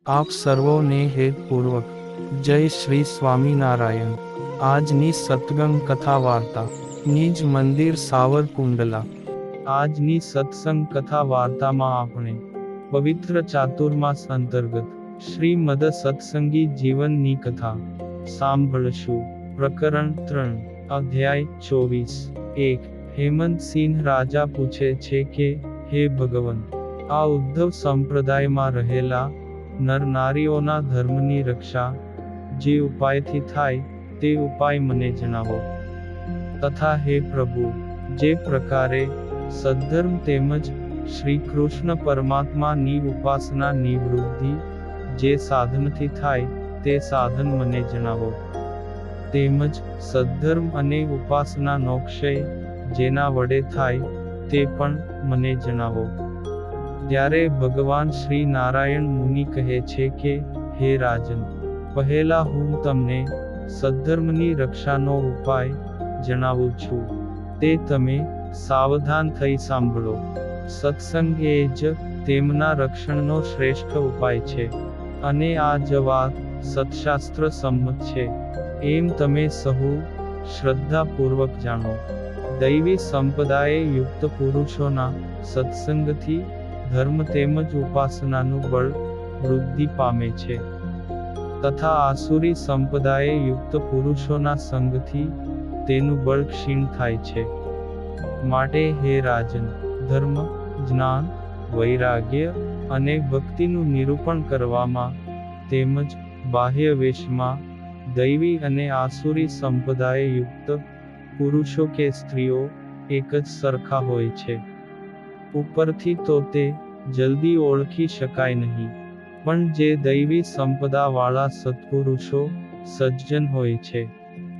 આપ સર્વોને હેતપૂર્વક જય શ્રી સ્વામિનારાયણ। આજની સત્સંગ કથા વાર્તા નિજ મંદિર સાવરકુંડલા। આજની સત્સંગ કથા વાર્તામાં આપણે પવિત્ર ચાતુર્માસ અંતર્ગત શ્રીમદ સત્સંગી જીવનની કથા સાંભળશું। પ્રકરણ 3 અધ્યાય 24। 1 હેમંતસિંહ રાજા પૂછે છે કે, હે ભગવાન, આ ઉદ્ધવ સંપ્રદાયમાં રહેલા નર નારીઓના ધર્મની રક્ષા જે ઉપાયથી થાય તે ઉપાય મને જણાવો। તથા હે પ્રભુ, જે પ્રકારે સદ્ધર્મ તેમજ શ્રી કૃષ્ણ પરમાત્માની ઉપાસના નિવૃત્તિ જે સાધનથી થાય તે સાધન મને જણાવો। તેમજ સદ્ધર્મ અને ઉપાસનાનો ક્ષય જેના વડે થાય તે પણ મને જણાવો। ત્યારે ભગવાન શ્રી નારાયણ મુનિ કહે છે કે, હે રાજન, પહેલા હું તમને સદ્ધર્મની રક્ષાનો ઉપાય જણાવું છું, તે તમે સાવધાન થઈ સાંભળો। સત્સંગ એ જ તેમના રક્ષણનો શ્રેષ્ઠ ઉપાય છે, અને આ જ વાત સત્શાસ્ત્ર સંમત છે, એમ તમે સહુ શ્રદ્ધાપૂર્વક જાણો। દૈવી સંપદાએ યુક્ત પુરુષોના સત્સંગથી ધર્મ તેમજ ઉપાસનાનું બળ વૃદ્ધિ પામે છે, તથા આસુરી સંપદાએ યુક્ત પુરુષોના સંગથી તેનું બળ ક્ષીણ થાય છે। માટે હે રાજન, ધર્મ, જ્ઞાન, વૈરાગ્ય અને ભક્તિનું નિરૂપણ કરવામાં તેમજ બાહ્ય વેશમાં દૈવી અને આસુરી સંપદાએ યુક્ત પુરુષો કે સ્ત્રીઓ એક જ સરખા હોય છે। ઉપરથી તો તે જલ્દી ઓળખી શકાય નહીં, પણ જે દૈવી સંપદા વાળા સત્પુરુષો સજ્જન હોય છે,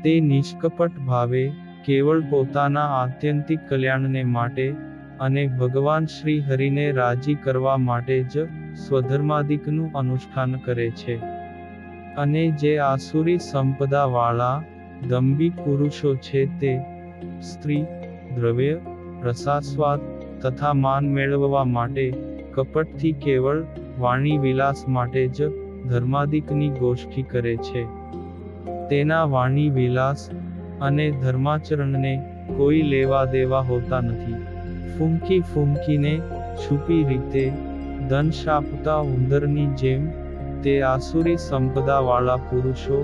તે નિષ્કપટ ભાવે કેવળ પોતાના આત્યંતિક કલ્યાણને માટે અને ભગવાન શ્રી હરિને રાજી કરવા માટે જ સ્વધર્માદિકનું અનુષ્ઠાન કરે છે। અને જે આસુરી સંપદા વાળા દંભી પુરુષો છે તે સ્ત્રી, દ્રવ્ય, રસાસ્વાદ તથા માન મેળવવા માટે કપટથી કેવળ વાણી વિલાસ માટે જ ધર્માદિકની ગોષ્ઠી કરે છે। તેના વાણી વિલાસ અને ધર્માચરણને કોઈ લેવા દેવા હોતા નથી। ફૂંકી ફૂંકીને છુપી રીતે દંશ આપતા ઉંદરની જેમ તે આસુરી સંપદા વાળા પુરુષો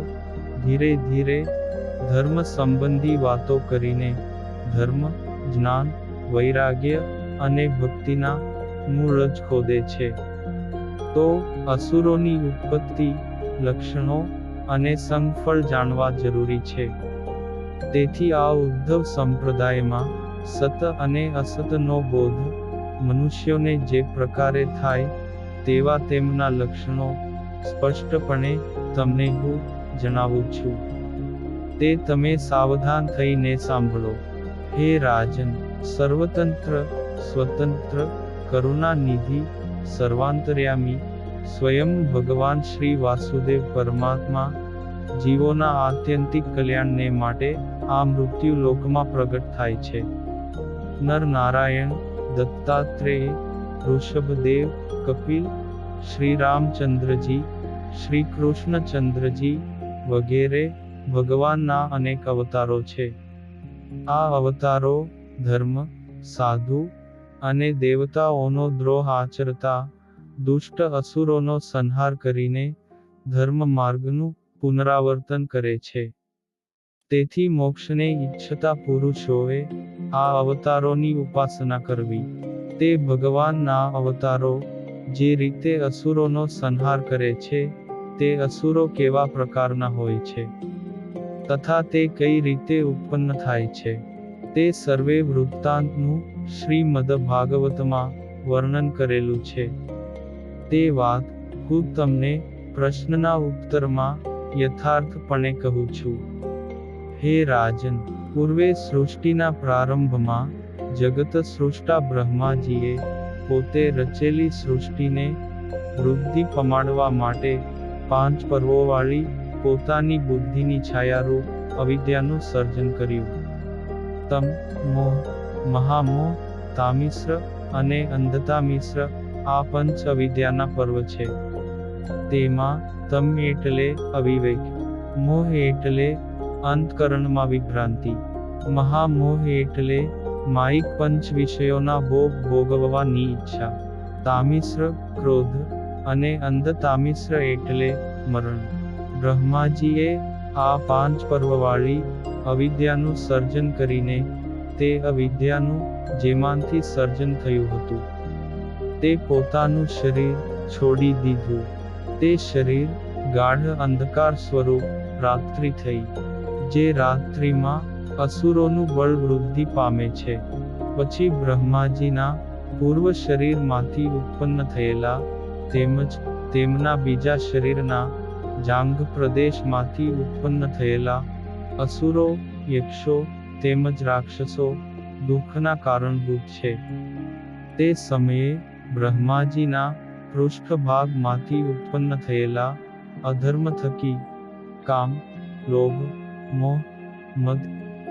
ધીરે ધીરે ધર્મ સંબંધી વાતો કરીને ધર્મ, જ્ઞાન, વૈરાગ્ય અને ભક્તિના મૂળ જ ખોદે છે। તો અસુરોની ઉત્પત્તિ, લક્ષણો અને સંગફળ જાણવા જરૂરી છે। તેથી આ ઉદ્ધવ સંપ્રદાયમાં સત અને અસતનો બોધ મનુષ્યોને જે પ્રકારે થાય તેવા તેમના લક્ષણો સ્પષ્ટપણે તમને હું જણાવું છું, તે તમે સાવધાન થઈને સાંભળો। હે રાજન, સર્વતંત્ર, સ્વતંત્ર, કરુણાનિધિ, સર્વાંતર્યામી, સ્વયં ભગવાન શ્રી વાસુદેવ પરમાત્મા જીવોના આત્યંતિક કલ્યાણને માટે આ મૃત્યુ લોકમાં પ્રગટ થાય છે। નર નારાયણ, દત્તાત્રેય, ઋષભદેવ, કપિલ, શ્રી રામચંદ્રજી, શ્રી કૃષ્ણચંદ્રજી વગેરે ભગવાનના અનેક અવતારો છે। આ અવતારો ધર્મ, સાધુ અને દેવતાઓનો દ્રોહ આચરતા દુષ્ટ અસુરોનો સંહાર કરીને ધર્મ માર્ગનું પુનરાવર્તન કરે છે। તેથી મોક્ષને ઈચ્છતા પુરુષોએ આ અવતારોની ઉપાસના કરવી। તે ભગવાનના અવતારો જે રીતે અસુરોનો સંહાર કરે છે તે અસુરો કેવા પ્રકારના હોય છે, તથા તે કઈ રીતે ઉત્પન્ન થાય છે, તે સર્વે વૃત્તાંતનું શ્રીમદ ભાગવતમાં વર્ણન કરેલું છે। તે વાત હું તમને પ્રશ્નના ઉત્તરમાં યથાર્થપણે કહું છું। હે રાજન, પૂર્વે સૃષ્ટિના પ્રારંભમાં જગત સૃષ્ટા બ્રહ્માજીએ પોતે રચેલી સૃષ્ટિને વૃદ્ધિ પમાડવા માટે 5 પર્વોવાળી પોતાની બુદ્ધિની છાયારૂપ અવિદ્યાનું સર્જન કર્યું। તમ, મોહ, મહામોહ, તામિશ્ર અને અંધતામિશ્ર આ પંચ અવિદ્યાના પર્વ છે। તેમાં તમ એટલે અવિવેક, મોહ એટલે અંતકરણમાં વિભ્રાંતિ, મહામોહ એટલે માયિક પંચ વિષયોના ભોગ ભોગવવાની ઈચ્છા, તામિશ્ર ક્રોધ અને અંધ તામિશ્ર એટલે મરણ. બ્રહ્માજીએ આ 5 પર્વવાળી અવિદ્યાનું સર્જન કરીને તે અવિદ્યાનું જેમાંથી સર્જન થયું હતું તે પોતાનું શરીર છોડી દીધું. તે શરીર ગાઢ અંધકાર સ્વરૂપ રાત્રિ થઈ, જે રાત્રિમાં અસુરોનું બળ વૃદ્ધિ પામે છે. પછી બ્રહ્માજીના પૂર્વ શરીરમાંથી ઉત્પન્ન થયેલા તેમજ તેમના બીજા શરીરના જાંઘ પ્રદેશમાંથી ઉત્પન્ન થયેલા અસુરો, યક્ષો તેમજ રાક્ષસો દુઃખના કારણભૂત છે. તે સમયે બ્રહ્માજીના પૃષ્ઠભાગમાંથી ઉત્પન્ન થયેલા અધર્મ થકી કામ, લોભ, મોહ, મદ,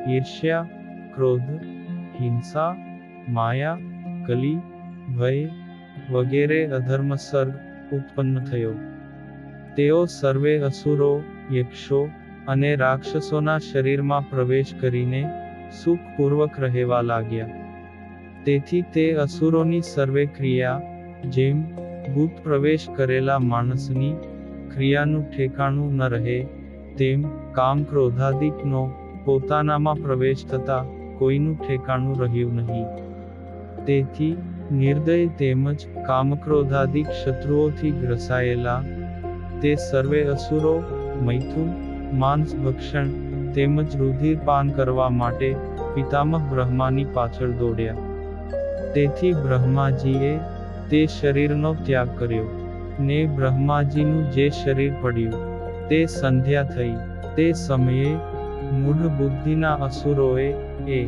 ઈર્ષ્યા, ક્રોધ, હિંસા, માયા, કલી, ભય વગેરે અધર્મ સર્ગ ઉત્પન્ન થયો. તેઓ સર્વે અસુરો, યક્ષો અને રાક્ષસોના શરીરમાં પ્રવેશ કરીને સુખપૂર્વક રહેવા લાગ્યા. તેથી તે અસુરોની સર્વે ક્રિયા જેમ ભૂત પ્રવેશ કરેલા માણસની ક્રિયાનું ઠેકાણું ન રહે, તેમ કામ ક્રોધાદિકનો પોતાનામાં પ્રવેશ થતા કોઈનું ઠેકાણું રહ્યું નહીં. તેથી નિર્દય તેમજ કામક્રોધાદિક શત્રુઓથી ગ્રસાયેલા તે સર્વે અસુરો મૈથુન, માંસ ભક્ષણ તેમજ રુધિરપાન કરવા માટે પિતામહ બ્રહ્માની પાછળ દોડ્યા. તેથી બ્રહ્માજીએ તે શરીરનો ત્યાગ કર્યો, ને બ્રહ્માજીનું જે શરીર પડ્યું તે સંધ્યા થઈ. તે સમયે મૂઢ બુદ્ધિના અસુરોએ એ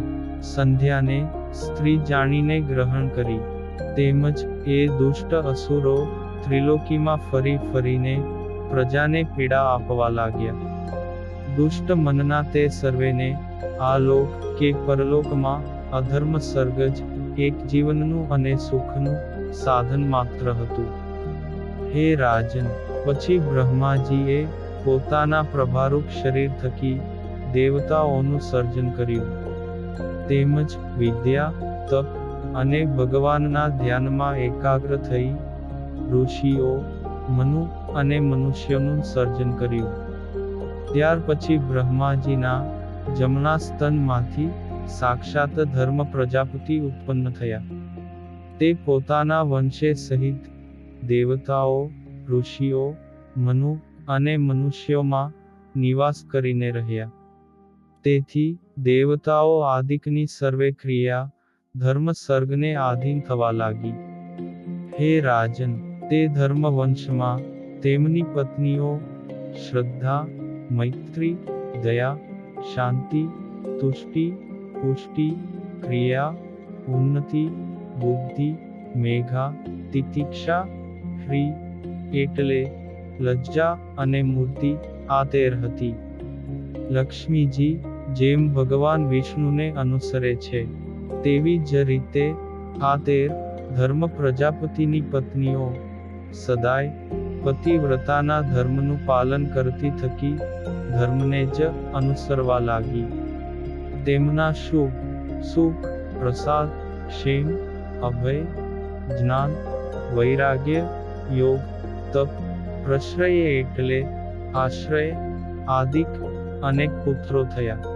સંધ્યાને સ્ત્રી જાણીને ગ્રહણ કરી. તેમજ એ દુષ્ટ અસુરો ત્રિલોકીમાં ફરી ફરીને પ્રજાને પીડા આપવા લાગ્યા. દુષ્ટ મનના તે સર્વેને આ લોક કે પરલોકમાં અધર્મ સર્ગ જ એક જીવનનું અને સુખનું સાધન માત્ર હતું. હે રાજન, પછી બ્રહ્માજીએ પોતાના પ્રભારૂપ શરીર થકી દેવતાઓનું સર્જન કર્યું. તેમજ વિદ્યા, તપ અને ભગવાનના ધ્યાનમાં એકાગ્ર થઈ ઋષિઓ, મનુ અને મનુષ્યોનું સર્જન કર્યું. ત્યાર પછી બ્રહ્માજીના જમણા સ્તનમાંથી સાક્ષાત ધર્મ પ્રજાપતિ ઉત્પન્ન થયા. તે પોતાના વંશે સહિત દેવતાઓ, ઋષિઓ, મનુ અને મનુષ્યોમાં નિવાસ કરીને રહ્યા. તેથી દેવતાઓ આદિકની સર્વે ક્રિયા ધર્મ સર્ગને આધીન થવા લાગી. હે રાજન, તે ધર્મ વંશમાં તેમની પત્નીઓ શ્રદ્ધા, મૈત્રી, દયા, શાંતિ, તુષ્ટિ, પુષ્ટિ, ક્રિયા, ઉન્નતિ, બુદ્ધિ, મેઘા, તિતિક્ષા, હ્રી એટલે લજ્જા અને મૂર્તિ આ 13 હતી. લક્ષ્મીજી જેમ ભગવાન વિષ્ણુને અનુસરે છે તેવી જ રીતે આ 13 ધર્મ પ્રજાપતિની પત્નીઓ સદાય પતિવ્રતાના ધર્મનું પાલન કરતી થકી ધર્મને જ અનુસરવા લાગી. તેમના શુભ, સુખ, પ્રસાદ, ક્ષેમ, અભય, જ્ઞાન, વૈરાગ્ય, યોગ, તપ, પ્રશ્રય એટલે આશ્રય આદિક અનેક પુત્રો થયા.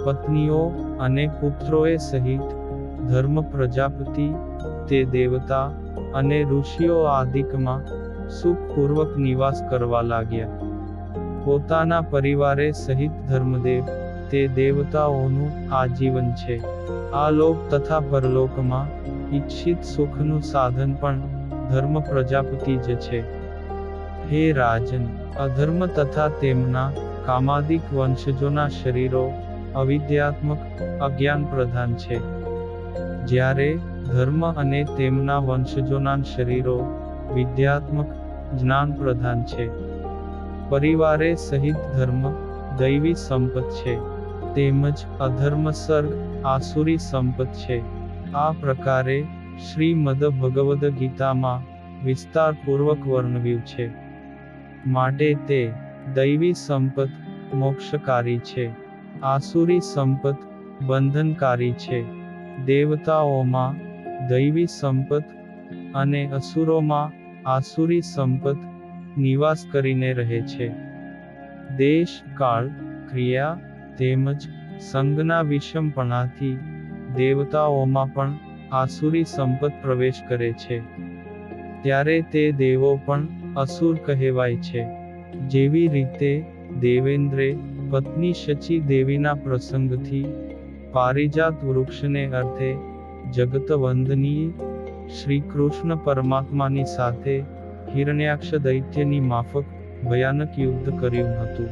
પત્નીઓ અને પુત્રોએ સહિત ધર્મ પ્રજાપતિ તે દેવતા અને ઋષિઓ આદિકમાં સુખપૂર્વક નિવાસ કરવા લાગ્યા. પોતાના પરિવારે સહિત ધર્મદેવ તે દેવતાઓનું આજીવન છે. આ લોક તથા પરલોકમાં ઈચ્છિત સુખનું સાધન પણ ધર્મ પ્રજાપતિ જ છે. હે રાજન, અધર્મ તથા તેમના કામાદિક વંશજોના શરીરો અવિદ્યાત્મક અજ્ઞાન પ્રધાન છે, જ્યારે ધર્મ અને તેમના વંશજોના શરીરો વિદ્યાત્મક જ્ઞાન પ્રધાન છે. પરિવારે સહિત ધર્મ દૈવી સંપત છે, તેમજ અધર્મ સર્ગ આસુરી સંપત છે. આ પ્રકારે શ્રીમદ ભગવદ ગીતામાં વિસ્તારપૂર્વક વર્ણવ્યું છે. માટે તે દૈવી સંપત મોક્ષકારી છે, આસુરી સંપત બંધનકારી છે. દેવતાઓમાં દૈવી સંપત અને અસુરોમાં આસુરી સંપત નિવાસ કરીને રહે છે. દેશ, કાળ, ક્રિયા તેમજ સંગના વિષમપણાથી દેવતાઓમાં પણ આસુરી સંપત પ્રવેશ કરે છે. ત્યારે તે દેવો પણ અસુર કહેવાય છે. જેવી રીતે દેવેન્દ્રે પત્ની શચી દેવીના પ્રસંગથી પારિજાત વૃક્ષને અર્થે જગતવંદનીય શ્રી કૃષ્ણ પરમાત્માની સાથે હિરણ્યાક્ષ દૈત્યની માફક ભયાનક યુદ્ધ કર્યું હતું.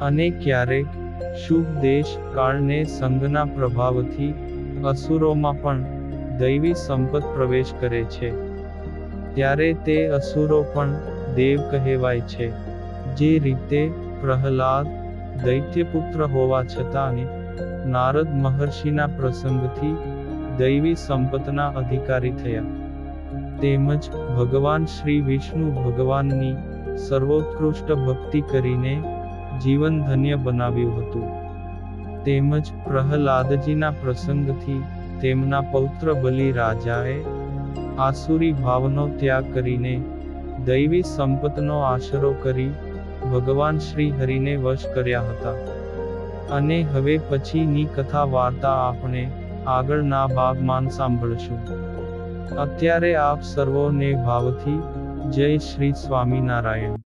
અને ક્યારેક શુભ દેશ કાળને સંગના પ્રભાવથી અસુરોમાં પણ દૈવી સંપત પ્રવેશ કરે છે. ત્યારે તે અસુરો પણ દેવ કહેવાય છે. જે રીતે પ્રહલાદ દૈત્યપુત્ર હોવા છતાં નારદ મહર્ષિના પ્રસંગથી દૈવી સંપતના અધિકારી થયા, તેમજ ભગવાન શ્રી વિષ્ણુ ભગવાનની સર્વોત્કૃષ્ટ ભક્તિ કરીને જીવન ધન્ય બનાવ્યું હતું. તેમજ પ્રહલાદજીના પ્રસંગથી તેમના પૌત્ર બલિ રાજાએ આસુરી ભાવનો ત્યાગ કરીને દૈવી સંપતનો આશરો કરી ભગવાન શ્રી હરિને વશ કર્યા હતા. અને હવે પછીની કથા વાર્તા આપણે આગળના ભાગમાં સાંભળશું. અત્યારે આપ સર્વોને ભાવથી જય શ્રી સ્વામિનારાયણ.